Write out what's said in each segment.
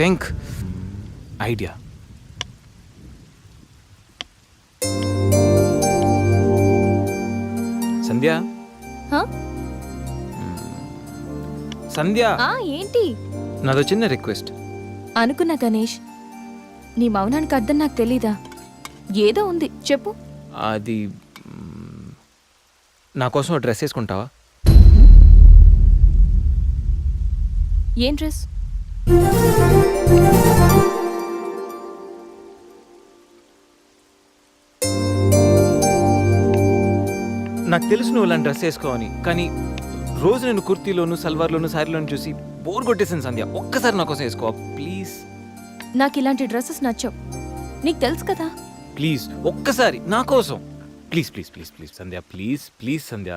Think idea. సంధ్య, హా? సంధ్య, ఏంటి? నాదో చిన్న రిక్వెస్ట్. అనుకున్నా గణేష్, నీ మౌనానికి అర్థం నాకు తెలీదా? ఏదో ఉంది, చెప్పు. అది నా కోసం ఓ డ్రెస్ వేసుకుంటావా? ఏం డ్రెస్? నాకు తెలుసు నువ్వు ఇలాంటి డ్రెస్ వేసుకోవని, కానీ రోజు నేను కుర్తీలోను సల్వార్లోను శారీలోను చూసి బోర్ కొట్టేసాను సంధ్య. ఒక్కసారి నా కోసం వేసుకోవా ప్లీజ్? నాకు ఇలాంటి డ్రెస్సెస్ నచ్చవు, నీకు తెలుసు కదా. ప్లీజ్ ఒక్కసారి నా కోసం. Please please please please Sandhya, please please Sandhya.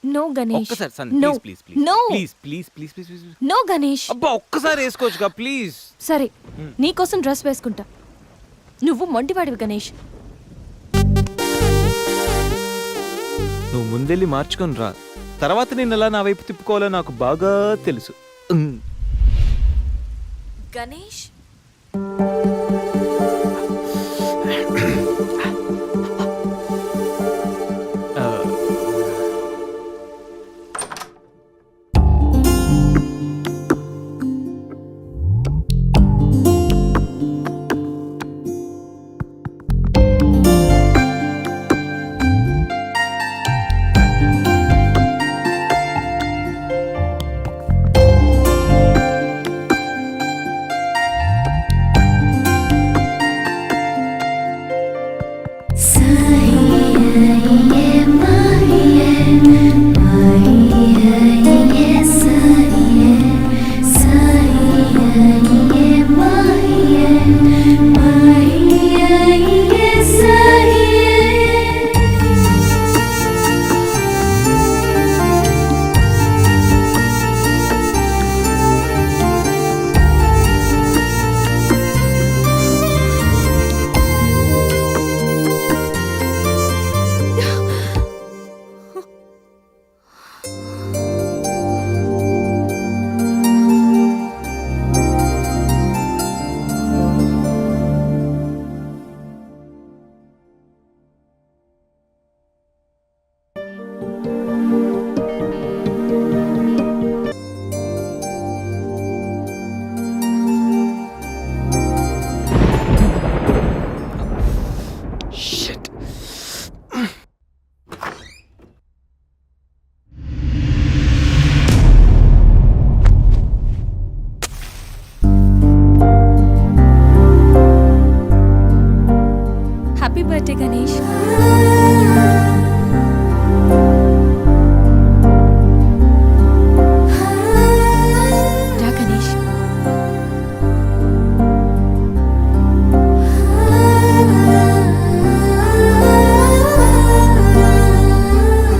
No Ganesh, ఒక్కసారి Sandhya, no, please please no, please please please please please. No Ganesh. అబ్బా ఒక్కసారి వేసుకోవచ్చుగా ప్లీజ్. సరే, నీకోసం డ్రెస్ వేసుకుంటా. నువ్వు మొండివాడివి గణేష్. నువ్వు ముందెళ్ళి మార్చుకొని రా, తర్వాత నేను ఎలా నా వైపు తిప్పుకోవాలో నాకు బాగా తెలుసు. Ganesh, happy birthday Ganesh. రా గణేష్.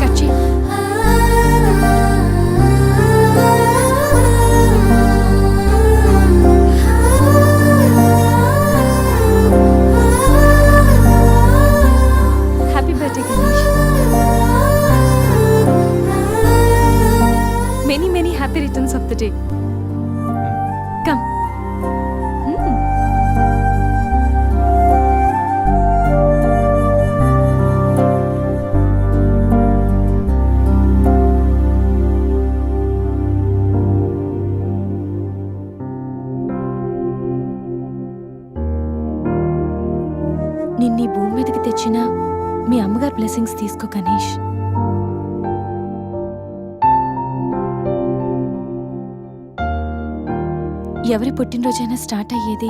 కట్ చేయి. Happy birthday Ganesh. Many many happy returns of the day. Come. నిన్నీ భూమి మీదకి తెచ్చిన మీ అమ్మగారు బ్లెస్సింగ్స్ తీసుకో గణేష్. ఎవరి పుట్టినరోజైనా స్టార్ట్ అయ్యేది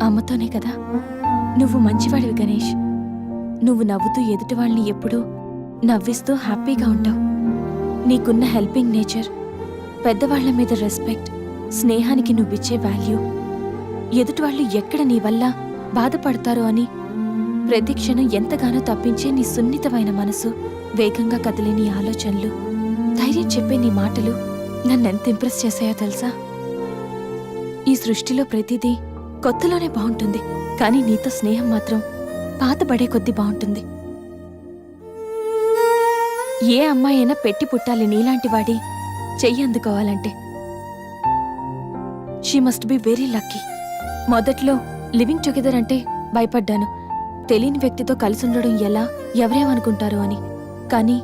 అమ్మతోనే కదా. నువ్వు మంచివాడివి గణేష్. నువ్వు నవ్వుతూ ఎదుటి వాళ్ళని ఎప్పుడూ నవ్విస్తూ హ్యాపీగా ఉంటావు. నీకున్న హెల్పింగ్ నేచర్, పెద్దవాళ్ల మీద రెస్పెక్ట్, స్నేహానికి నువ్విచ్చే వాల్యూ, ఎదుటి వాళ్ళు ఎక్కడ నీ వల్ల బాధపడతారో అని ప్రతి క్షణం ఎంతగానో తప్పించే నీ సున్నితమైన మనసు, వేగంగా కదిలే నీ ఆలోచనలు, ధైర్యం చెప్పే నీ మాటలు నన్నెంత ఇంప్రెస్ చేశాయో తెలుసా? ఈ సృష్టిలో ప్రతిదీ కొత్తలోనే బాగుంటుంది, కానీ నీతో స్నేహం మాత్రం పాతబడే కొద్దీ బాగుంటుంది. ఏ అమ్మాయి అయినా పెట్టి పుట్టాలి నీలాంటి వాడి చెయ్యి అందుకోవాలంటే. She must be very lucky. మొదట్లో లివింగ్ టుగెదర్ అంటే భయపడ్డాను, తెలియని వ్యక్తితో కలిసి ఉండడం ఎలా, ఎవరేమనుకుంటారో అని. కానీ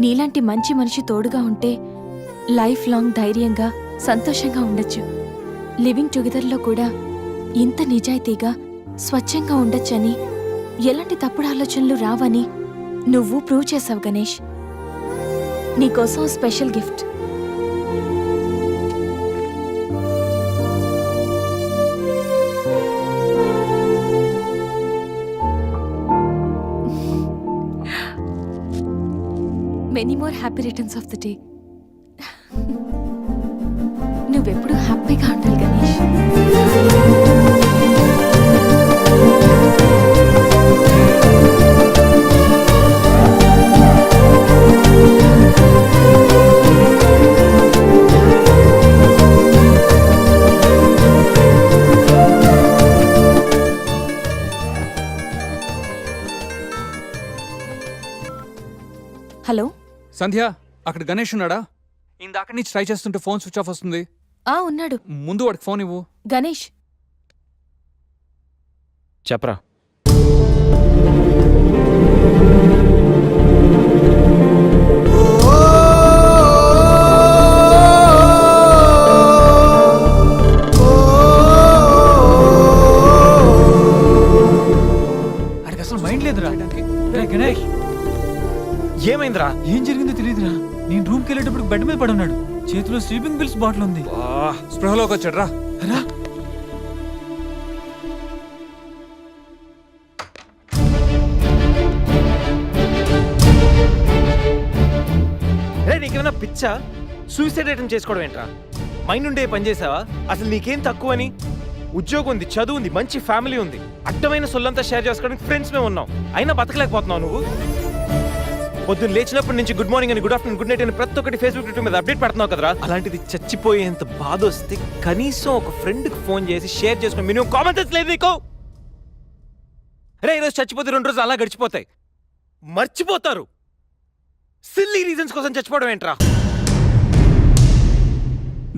నీలాంటి మంచి మనిషి తోడుగా ఉంటే లైఫ్ లాంగ్ ధైర్యంగా సంతోషంగా ఉండొచ్చు. లివింగ్ టుగెదర్లో కూడా ఇంత నిజాయితీగా స్వచ్ఛంగా ఉండొచ్చని, ఎలాంటి తప్పుడు ఆలోచనలు రావని నువ్వు ప్రూవ్ చేసావు గణేష్. నీకోసం special gift. Many more happy returns of the day. నువ్వెప్పుడు హ్యాపీగా ఉండాలి గణేష్. హలో సంధ్య, అక్కడ గణేష్ ఉన్నాడా? ఇందాక నుంచి ట్రై చేస్తుంటే ఫోన్ స్విచ్ ఆఫ్ వస్తుంది. ఉన్నాడు. ముందు వాడికి ఫోన్ ఇవ్వు. గణేష్, చెప్పరా. అడికి అసలు మైండ్ లేదురా. రే గణేష్, ఏమైందిరా? ఏం జరిగిందో తెలియదురా. నేను రూమ్కి వెళ్ళేటప్పుడు బెడ్ మీద పడున్నాడు, చేతిలో స్లీపింగ్ పిల్స్ బాటిల్ ఉంది. స్పృహలోకి వచ్చాడు రా. రా. రే, నీకేమైనా పిచ్చా? సూసైడ్ అటెంప్ట్ చేసుకోవడం ఏంట్రా? మైండ్ ఉండే పని చేసావా? అసలు నీకేం తక్కువని? ఉద్యోగం ఉంది, చదువు ఉంది, మంచి ఫ్యామిలీ ఉంది, అడ్డమైన సొల్లంతా షేర్ చేసుకోవడానికి ఫ్రెండ్స్ మేము ఉన్నాం. అయినా బతకలేకపోతున్నావు నువ్వు. పొద్దున్న లేచినప్పటి నుంచి గుడ్ మార్నింగ్ అని, గుడ్ ఆఫ్టర్నూన్, గుడ్ నైట్ అని ప్రతి ఒక్కటి ఫేస్బుక్ ట్విట్టర్ మీద అప్డేట్ పెడుతున్నావు కదరా. అలాంటిది చచ్చిపోయేంత బాధ వస్తే కనీసం ఒక ఫ్రెండ్కి ఫోన్ చేసి షేర్ చేసుకుని మినిమం కామన్ సెన్స్ లేదు నీకు? రే, ఈరోజు చచ్చిపోతే 2 రోజులు అలా గడిచిపోతాయి, మర్చిపోతారు. సిల్లీ రీజన్స్ కోసం చచ్చిపోవడం ఏంట్రా?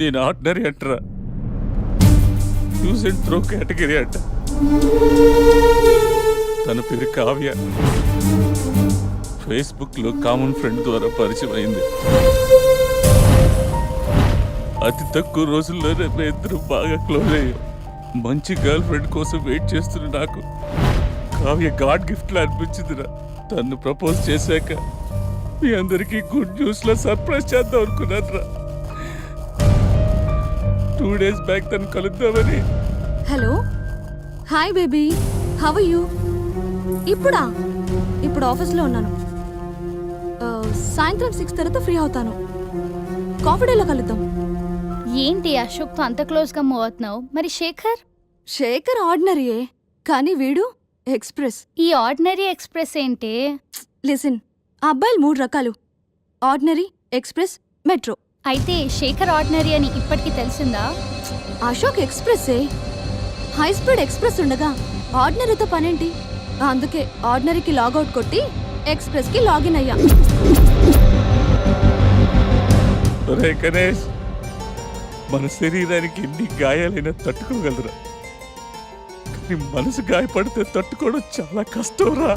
నేను ఆర్డినరీ అంటరా, యూజ్ అండ్ త్రో కేటగిరీ అంట. తన పేరు కావ్య, ఫేస్బుక్ లో కామన్ ఫ్రెండ్ ద్వారా పరిచయం అయింది. అతి తక్కువ రోజుల్లోనే మేము ఇద్దరు బాగా క్లోజ్ అయ్యాం. మంచి గర్ల్ ఫ్రెండ్ కోసం వెయిట్ చేస్తున్న నాకు కావ్య గాడ్ గిఫ్ట్ లా అనిపించిందిరా. తను ప్రపోజ్ చేశాక మీ అందరికీ గుడ్ న్యూస్ లో సర్ప్రైజ్ చేద్దాం అనుకున్నాను రా. 2 days బ్యాక్ తను కలుద్దామని. Hello, hi baby, how are you? ఇప్పుడు ఆఫీస్లో ఉన్నాను. సాయంత్రం 6 తర్వాత ఫ్రీ అవుతాను. కాఫీ డేలో కలుద్దాం. ఏంటి అశోక్తో అంత క్లోజ్గా మూవ్ అవుతున్నావు? మరి శేఖర్ ఆర్డినరీయే, కానీ వీడు ఎక్స్ప్రెస్. ఈ ఆర్డినరీ ఎక్స్ప్రెస్ ఏంటి? లిసన్, ఆ అబ్బాయిలు 3 రకాలు: ఆర్డినరీ, ఎక్స్ప్రెస్, మెట్రో. అయితే శేఖర్ ఆర్డినరీ అని ఇప్పటికి తెలిసిందా? అశోక్ ఎక్స్ప్రెస్సే. హై స్పీడ్ ఎక్స్ప్రెస్ ఉండగా ఆర్డినరీతో పనేంటి? అందుకే ఆర్డినరీకి లాగౌట్ కొట్టి ఎక్స్ప్రెస్కి లాగిన్ అయ్యా. ఒరే గణేష్, మన శరీరానికి ఎన్ని గాయాలైనా తట్టుకోగలరా, కానీ మనసు గాయపడితే తట్టుకోవడం చాలా కష్టంరా.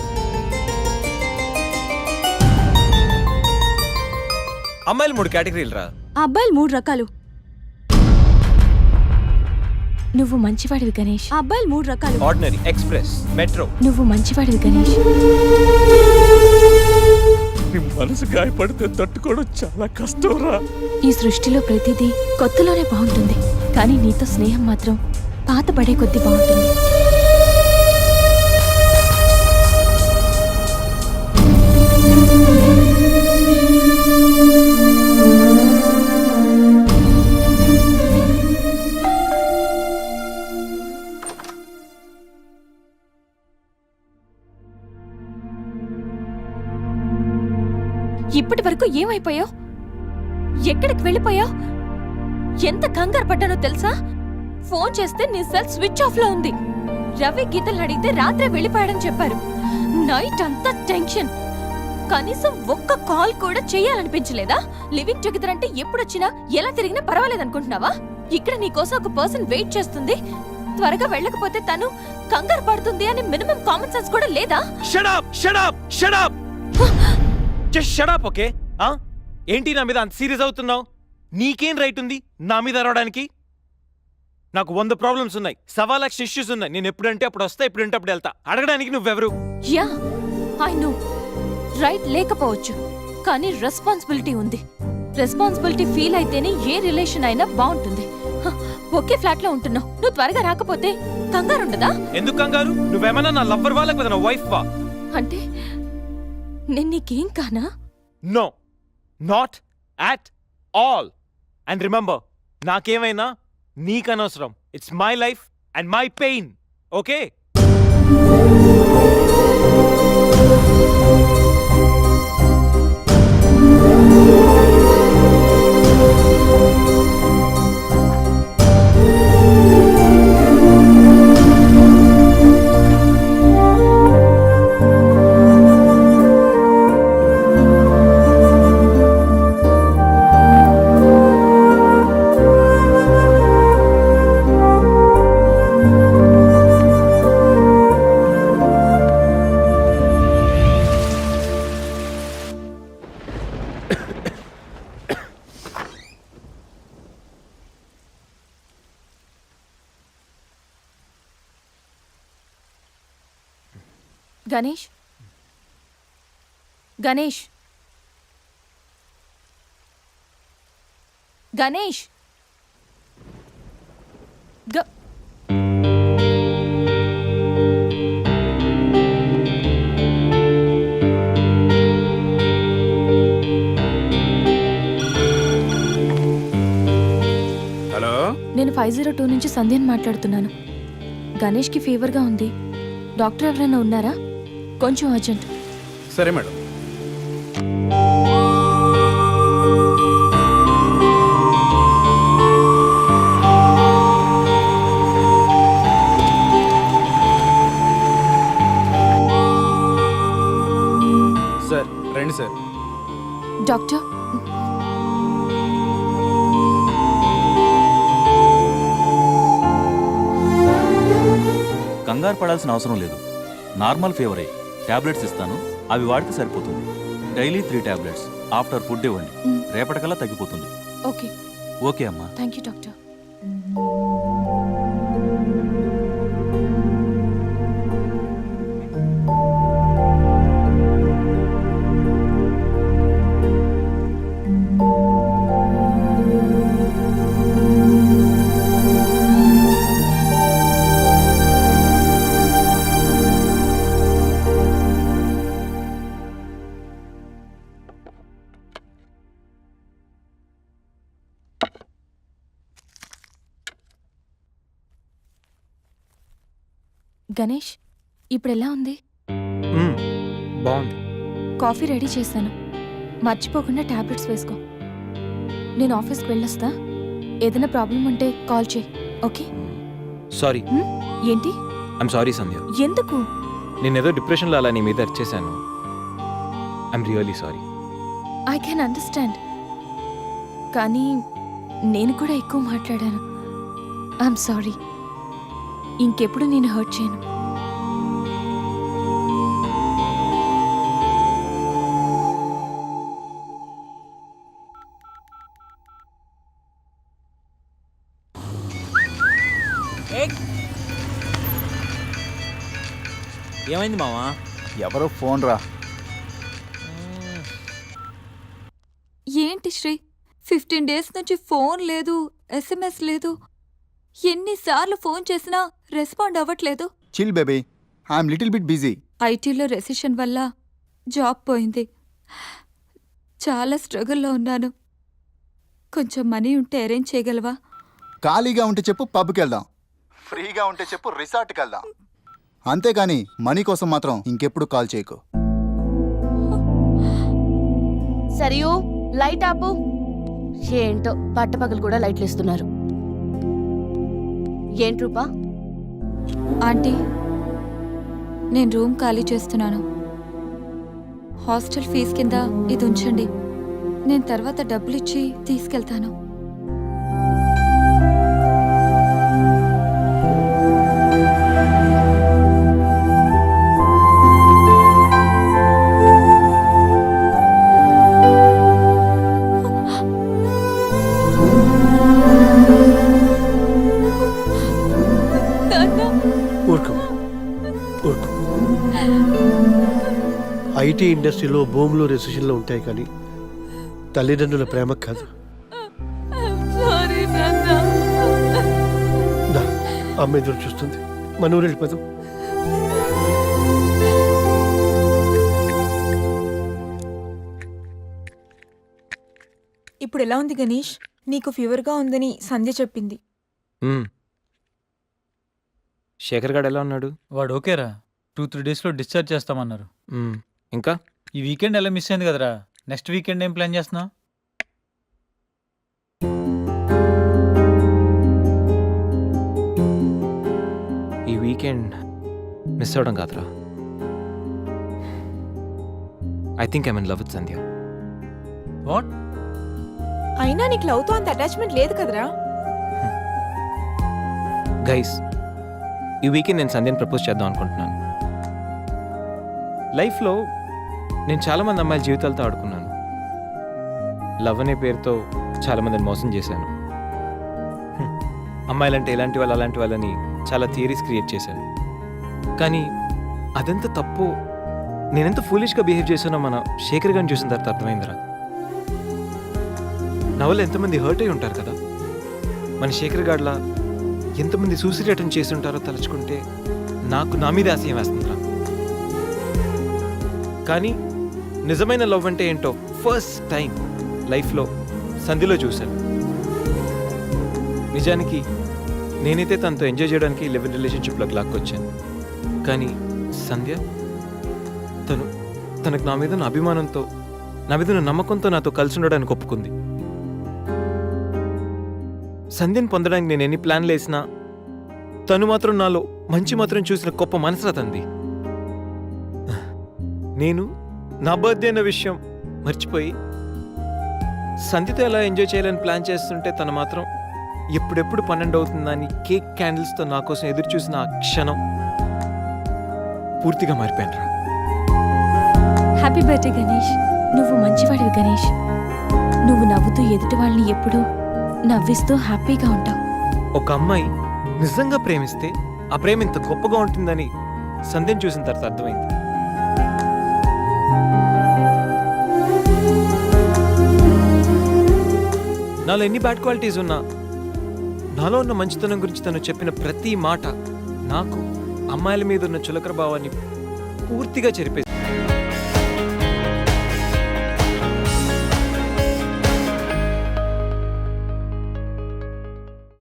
అమ్మాయిలు 3 కేటగిరీలు రా. ఆ అబ్బాయిలు 3 రకాలు. నువ్వు మంచివాడివి గణేష్. ఆ అబ్బాయిలు 3 రకాలు: ఆర్డినరీ, ఎక్స్ప్రెస్, మెట్రో. నువ్వు మంచివాడివి గణేష్. నీ మనసు గాయపడితే తట్టుకోవడం చాలా కష్టంరా. ఈ సృష్టిలో ప్రతిదీ కొత్తలోనే బాగుంటుంది, కానీ నీతో స్నేహం మాత్రం పాత పడే కొద్దీ బాగుంటుంది. ఇప్పటి వరకు ఏమైపోయావు? ఎక్కడికి వెళ్ళిపోయావు? ఎంత కంగారు పడ్డానో తెలుసా? ఫోన్ చేస్తే నీ సెల్ స్విచ్ ఆఫ్ లో ఉంది. రవి గీతలు అడిగితే రాత్రే వెళ్ళిపోయాడని చెప్పారు. నైట్ అంతా టెన్షన్. కనీసం ఒక్క కాల్ కూడా చేయాలనిపించలేదా? లివింగ్ టుగెదర్ అంటే ఎప్పుడొచ్చినా ఎలా తిరిగినా పర్వాలేదనుకుంటున్నావా? ఇక్కడ నీకోసం ఒక పర్సన్ వెయిట్ చేస్తుంది. త్వరగా వెళ్ళకపోతే తను కంగారు పడుతుంది అని మినిమం కామన్ సెన్స్ కూడా లేదా? Shut up shut up shut up just shut up. Okay ఏంటి నా మీద అంత సీరియస్ అవుతున్నావు? నీకేం రైట్ ఉంది నా మీద అరవడానికి? నాకు 100 ప్రాబ్లమ్స్ ఉన్నాయి, 1,00,000 ఇష్యూస్ ఉన్నాయి. నేను ఎప్పుడంటే అప్పుడు వస్తా, ఎప్పుడంటే అప్పుడు వెళ్తా. అడగడానికి నువ్వెవరు? యా ఐ నో, రైట్ లేకపోవచ్చు, కానీ రెస్పాన్సిబిలిటీ ఉంది. రెస్పాన్సిబిలిటీ ఫీల్ అయితేనే ఏ రిలేషన్ అయినా బాగుంటుంది. ఒకే ఫ్లాట్ లో ఉంటున్నావు, నువ్వు త్వరగా రాకపోతే కంగారు ఉండదా? ఎందుకు కంగారు? నువ్వేమన్నా నా లవ్వర్ వా లేకపోతే నా వైఫ్ వా? అంటే నేను నీకేం కానా? No, not at all. And remember, నాకేమైనా నీకనవసరం. It's my life and my pain. Okay? Ganesh, Ganesh, Ganesh, hello, నేను 502 నుంచి సంధ్యని మాట్లాడుతున్నాను. గణేష్కి ఫీవర్గా ఉంది. డాక్టర్ ఎవరైనా ఉన్నారా? కొంచెం అర్జెంట్. సరే మేడం. సార్ రండి సార్. డాక్టర్, కంగారు పడాల్సిన అవసరం లేదు. నార్మల్ ఫీవరే. టాబ్లెట్స్ ఇస్తాను, అవి వాడితే సరిపోతుంది. Daily 3 tablets. ఆఫ్టర్ ఫుడ్ ఇవ్వండి, రేపటికల్లా తగ్గిపోతుంది. ఓకే. ఓకే అమ్మా. Thank you doctor. గణేష్, ఇప్పుడు ఎలా ఉంది? బాగుంది. కాఫీ రెడీ చేశాను, మర్చిపోకుండా టాబ్లెట్స్ వేసుకో. నేను ఆఫీస్కి వెళ్ళొస్తా. ఏదైనా ప్రాబ్లం ఉంటే కాల్ చేయి. ఓకే? సారీ. ఏంటి? ఐమ్ సారీ సంధ్య. ఎందుకు? నేనేదో డిప్రెషన్లో అలా నీ మీద వచ్చేసాను. I'm really sorry. I can understand, కానీ నేను కూడా ఎక్కువ మాట్లాడాను. I'm sorry. ఇంకెప్పుడు నేను హర్ట్ చేయను. ఏమైంది మావా? ఎవరో ఫోన్ రా. ఏంటి శ్రీ, 15 డేస్ నుంచి ఫోన్ లేదు, SMS లేదు. ఎన్నిసార్లు ఫోన్ చేసినా రెస్పాండ్ అవ్వట్లేదు. Chill baby, I'm little bit busy. ఐటీలో రెసిషన్ వల్ల జాబ్ పోయింది. చాలా స్ట్రగుల్లో ఉన్నాను. కొంచెం మనీ ఉంటే అరేంజ్ చేయగలవా? ఖాళీగా ఉంటే చెప్పు, పబ్కి వెళ్దాం. ఫ్రీగా ఉంటే చెప్పు, రిసార్ట్కి వెళ్దాం. అంతేగాని మనీ కోసం మాత్రం ఇంకెప్పుడు కాల్ చేయకు. సరియు, లైట్ ఆపు. ఏంటో పట్టపగలు కూడా లైట్లు ఇస్తున్నారు. ఏంటి రూపా? ఆంటీ, నేను రూమ్ ఖాళీ చేస్తున్నాను. హాస్టల్ ఫీజు కింద ఇది ఉంచండి. నేను తర్వాత డబ్బులిచ్చి తీసుకెళ్తాను. ఐటీ ఇండస్ట్రీలో భూములు రెసిషన్లో ఉంటాయి కానీ తల్లిదండ్రుల ప్రేమ కాదు. దా, అమ్మ ఎదురు చూస్తుంది. మన ఊరు వెళ్ళిపోదాం. ఇప్పుడు ఎలా ఉంది గణేష్? నీకు ఫీవర్గా ఉందని సంధ్య చెప్పింది. శేఖర్ గాడు ఎలా ఉన్నాడు? వాడు ఓకేరా, 2-3 డేస్లో డిశ్చార్జ్ చేస్తామన్నారు. ఇంకా ఈ వీకెండ్ ఎలా మిస్ అయింది కదరా? నెక్స్ట్ వీకెండ్ ఏం ప్లాన్ చేస్తున్నావు? ఈ వీకెండ్ మిస్ అవడం కాదురా. I think I'm in love with Sandhya. What? అయినా నీకు లవ్తో అంత అటాచ్మెంట్ లేదు కదరా? గైస్, ఈ వీకెండ్ నేను సంధ్యని ప్రపోజ్ చేద్దాం అనుకుంటున్నాను. లైఫ్లో నేను చాలామంది అమ్మాయిల జీవితాలతో ఆడుకున్నాను. లవ్ అనే పేరుతో చాలామందిని మోసం చేశాను. అమ్మాయిలంటే ఇలాంటి వాళ్ళు అలాంటి వాళ్ళని చాలా థియరీస్ క్రియేట్ చేశాను. కానీ అదెంత తప్పు, నేనెంత ఫూలిష్గా బిహేవ్ చేశానో మన శేఖర్ గారిని చూసిన తర్వాత అర్థమైందిరా. నా వల్ల ఎంతమంది హర్ట్ అయి ఉంటారు కదా. మన శేఖర్ గాడ్లా ఎంతమంది సూసైడ్ అటెంప్ట్ చేసి ఉంటారో తలుచుకుంటే నాకు నా మీద ఆశయం వేస్తుందిరా. కానీ నిజమైన లవ్ అంటే ఏంటో ఫస్ట్ టైం లైఫ్లో సంధ్యలో చూశాను. నిజానికి నేనైతే తనతో ఎంజాయ్ చేయడానికి లివ్ ఇన్ రిలేషన్షిప్లోకి లాక్కొచ్చాను. కానీ సంధ్య తనకు నా మీద ఉన్న అభిమానంతో, నా మీద ఉన్న నమ్మకంతో నాతో కలిసి ఉండడానికి ఒప్పుకుంది. సంధ్యని పొందడానికి నేను ఎన్ని ప్లాన్లు వేసినా తను మాత్రం నాలో మంచి మాత్రం చూసిన గొప్ప మనసురా తంది. నేను నా బర్త్డే అన్న విషయం మర్చిపోయి సంధ్యతో ఎలా ఎంజాయ్ చేయాలని ప్లాన్ చేస్తుంటే తను మాత్రం ఎప్పుడెప్పుడు 12 అవుతుందని కేక్ క్యాండిల్స్తో నా కోసం ఎదురు చూసిన ఆ క్షణం పూర్తిగా మారిపోయాను. Happy birthday Ganesh. నువ్వు మంచివాడివి గణేష్. నువ్వు నవ్వుతూ ఎదుటి వాళ్ళని ఎప్పుడూ నవ్విస్తూ హ్యాపీగా ఉంటావు. ఒక అమ్మాయి నిజంగా ప్రేమిస్తే ఆ ప్రేమ ఇంత గొప్పగా ఉంటుందని సంధ్యను చూసిన తర్వాత అర్థమైంది. నాలో ఎన్ని బ్యాడ్ క్వాలిటీస్ ఉన్నా నాలో ఉన్న మంచితనం గురించి తను చెప్పిన ప్రతి మాట నాకు అమ్మాయిల మీద ఉన్న చులకర భావాన్ని పూర్తిగా చెరిపేసి